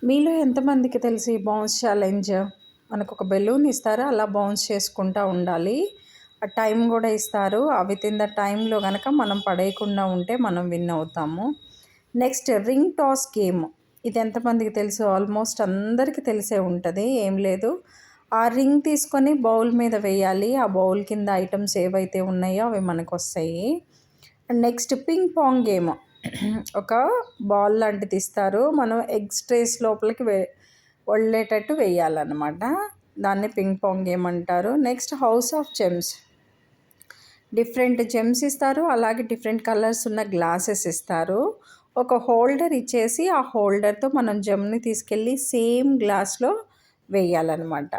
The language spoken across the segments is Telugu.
మీలో ఎంతమందికి తెలుసు ఈ బౌన్స్ ఛాలెంజ్? మనకొక బెలూన్ ఇస్తారు. అలా బౌన్స్ చేసుకుంటా ఉండాలి. ఆ టైం గూడా ఇస్తారు. వితిన్ ద టైంలో గనక మనం పడేయకుండా ఉంటే మనం విన్ అవుతాము. Next ring toss game. ఇది ఎంతమందికి తెలుసు? ఆల్మోస్ట్ అందరికీ తెలిసే ఉంటది. ఏం లేదు, ఆ రింగ్ తీసుకొని బౌల్ మీద వేయాలి. ఆ బౌల్ కింద ఐటమ్స్ ఏవైతే ఉన్నాయో అవి మనకొస్తాయి. Next ping pong game. ఒక బాల్ లాంటిది ఇస్తారు. మనం ఎగ్స్ ట్రేస్ లోపలికి వెళ్ళేటట్టు వేయాలన్నమాట. దాన్ని పింగ్ పాంగ్ గేమ్ అంటారు. Next house of gems. Different gems ఇస్తారు. అలాగే డిఫరెంట్ కలర్స్ ఉన్న గ్లాసెస్ ఇస్తారు. ఒక హోల్డర్ ఇచ్చేసి ఆ హోల్డర్తో మనం జెమ్ని తీసుకెళ్ళి సేమ్ గ్లాస్లో వేయాలన్నమాట.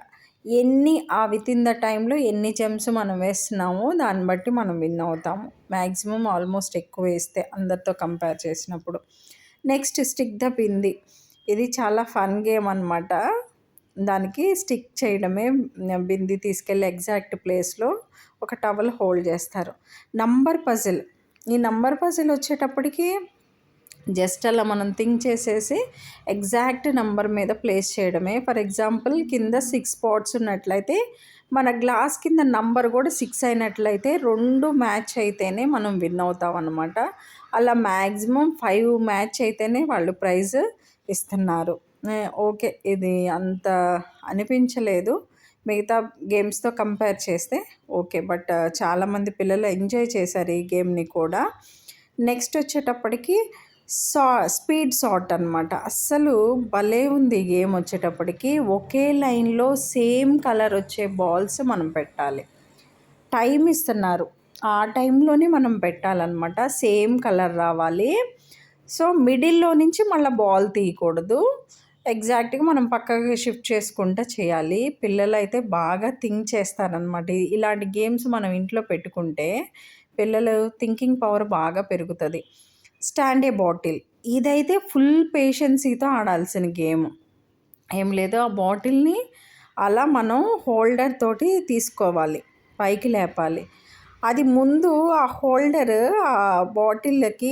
వితిన్ ద టైంలో ఎన్ని జెమ్స్ మనం వేస్తున్నామో దాన్ని బట్టి మనం విన్ అవుతాము. మ్యాక్సిమం ఆల్మోస్ట్ ఎక్కువ వేస్తే అందరితో కంపేర్ చేసినప్పుడు. నెక్స్ట్ స్టిక్ ద బింది. ఇది చాలా ఫన్ గేమ్ అనమాట. దానికి స్టిక్ చేయడమే. బింది తీసుకెళ్ళి ఎగ్జాక్ట్ ప్లేస్లో ఒక టవల్ హోల్డ్ చేస్తారు. Number puzzle. ఈ నంబర్ పజిల్ వచ్చేటప్పటికి జస్ట్ అలా మనం థింక్ చేసేసి ఎగ్జాక్ట్ నెంబర్ మీద ప్లేస్ చేయడమే. ఫర్ ఎగ్జాంపుల్ కింద 6 స్పాట్స్ ఉన్నట్లయితే మన గ్లాస్ కింద నంబర్ కూడా 6 అయినట్లయితే 2 మ్యాచ్ అయితేనే మనం విన్ అవుతాం అన్నమాట. అలా మ్యాక్సిమం 5 మ్యాచ్ అయితేనే వాళ్ళు ప్రైజ్ ఇస్తున్నారు. ఓకే, ఇది అంత అనిపించలేదు మిగతా గేమ్స్తో కంపేర్ చేస్తే. ఓకే, బట్ చాలామంది పిల్లలు ఎంజాయ్ చేశారు ఈ గేమ్ని కూడా. నెక్స్ట్ వచ్చేటప్పటికి స్పీడ్ షాట్ అనమాట. అస్సలు భలే ఉంది ఈ గేమ్ వచ్చేటప్పటికి. ఒకే లైన్లో సేమ్ కలర్ వచ్చే బాల్స్ మనం పెట్టాలి. టైం ఇస్తున్నారు, ఆ టైంలోనే మనం పెట్టాలన్నమాట. సేమ్ కలర్ రావాలి. సో మిడిల్లో నుంచి మళ్ళీ బాల్ తీయకూడదు. ఎగ్జాక్ట్గా మనం పక్కకి షిఫ్ట్ చేసుకుంటూ చేయాలి. పిల్లలు అయితే బాగా థింక్ చేస్తారనమాట. ఇలాంటి గేమ్స్ మనం ఇంట్లో పెట్టుకుంటే పిల్లలు థింకింగ్ పవర్ బాగా పెరుగుతుంది. స్టాండ్ ఏ బాటిల్. ఇదైతే ఫుల్ పేషెన్సీతో ఆడాల్సిన గేమ్. ఏం లేదు, ఆ బాటిల్ని అలా మనం హోల్డర్ తోటి తీసుకోవాలి, పైకి లేపాలి. అది ముందు ఆ హోల్డర్ ఆ బాటిల్కి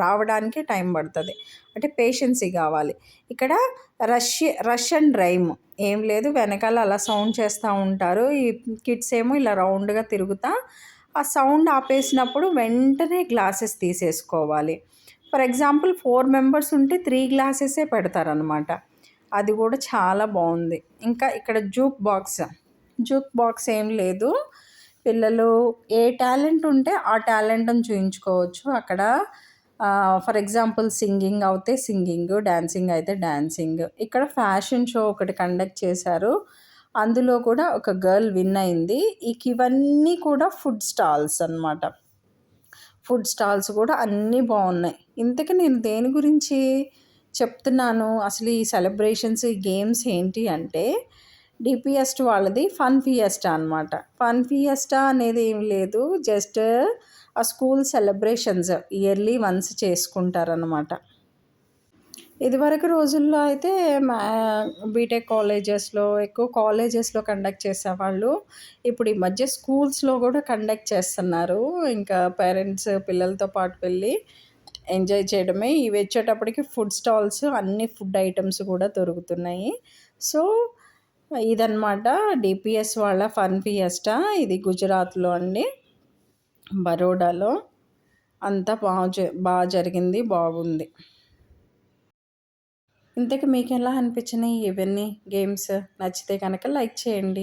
రావడానికి టైం పడుతుంది. అంటే పేషెన్సీ కావాలి. ఇక్కడ రష్ అండ్ రైమ్. ఏం లేదు, వెనకాల అలా సౌండ్ చేస్తూ ఉంటారు. ఈ కిడ్స్ ఏమో ఇలా రౌండ్గా తిరుగుతా ఆ సౌండ్ ఆపేసినప్పుడు వెంటనే గ్లాసెస్ తీసేసుకోవాలి. ఫర్ ఎగ్జాంపుల్ 4 మెంబర్స్ ఉంటే 3 గ్లాసెసే పెడతారనమాట. అది కూడా చాలా బాగుంది. ఇంకా ఇక్కడ జూక్ బాక్స్ ఏం లేదు, పిల్లలు ఏ టాలెంట్ ఉంటే ఆ టాలెంట్ని చూయించుకోవచ్చు అక్కడ. ఫర్ ఎగ్జాంపుల్ సింగింగ్ అయితే సింగింగ్, డ్యాన్సింగ్ అయితే డ్యాన్సింగ్. ఇక్కడ ఫ్యాషన్ షో ఒకటి కండక్ట్ చేశారు. అందులో కూడా ఒక గర్ల్ విన్ అయింది. ఇవన్నీ కూడా ఫుడ్ స్టాల్స్ అన్నమాట. ఫుడ్ స్టాల్స్ కూడా అన్నీ బాగున్నాయి. ఇంతకీ నేను దేని గురించి చెప్తున్నాను, అసలు ఈ సెలబ్రేషన్స్, ఈ గేమ్స్ ఏంటి అంటే డిపిఎస్ట్ వాళ్ళది ఫన్ ఫియెస్టా అనమాట. ఫన్ ఫియెస్టా అనేది ఏం లేదు, జస్ట్ ఆ స్కూల్ సెలబ్రేషన్స్ ఇయర్లీ వన్స్ చేసుకుంటారనమాట. ఇదివరకు రోజుల్లో అయితే బీటెక్ కాలేజెస్లో, ఎక్కువ కాలేజెస్లో కండక్ట్ చేసేవాళ్ళు. ఇప్పుడు ఈ మధ్య స్కూల్స్లో కూడా కండక్ట్ చేస్తున్నారు. ఇంకా పేరెంట్స్ పిల్లలతో పాటు వెళ్ళి ఎంజాయ్ చేయడమే. ఇవి వచ్చేటప్పటికి ఫుడ్ స్టాల్స్, అన్ని ఫుడ్ ఐటమ్స్ కూడా దొరుకుతున్నాయి. సో ఇదన్నమాట డిపిఎస్ వాళ్ళ ఫన్ ఫియెస్టా. ఇది గుజరాత్లో అండి, బరోడాలో. అంతా బాగా జరిగింది, బాగుంది. ఇంతకీ మీకు ఎలా అనిపించినాయి ఇవన్నీ గేమ్స్? నచ్చితే కనుక లైక్ చేయండి.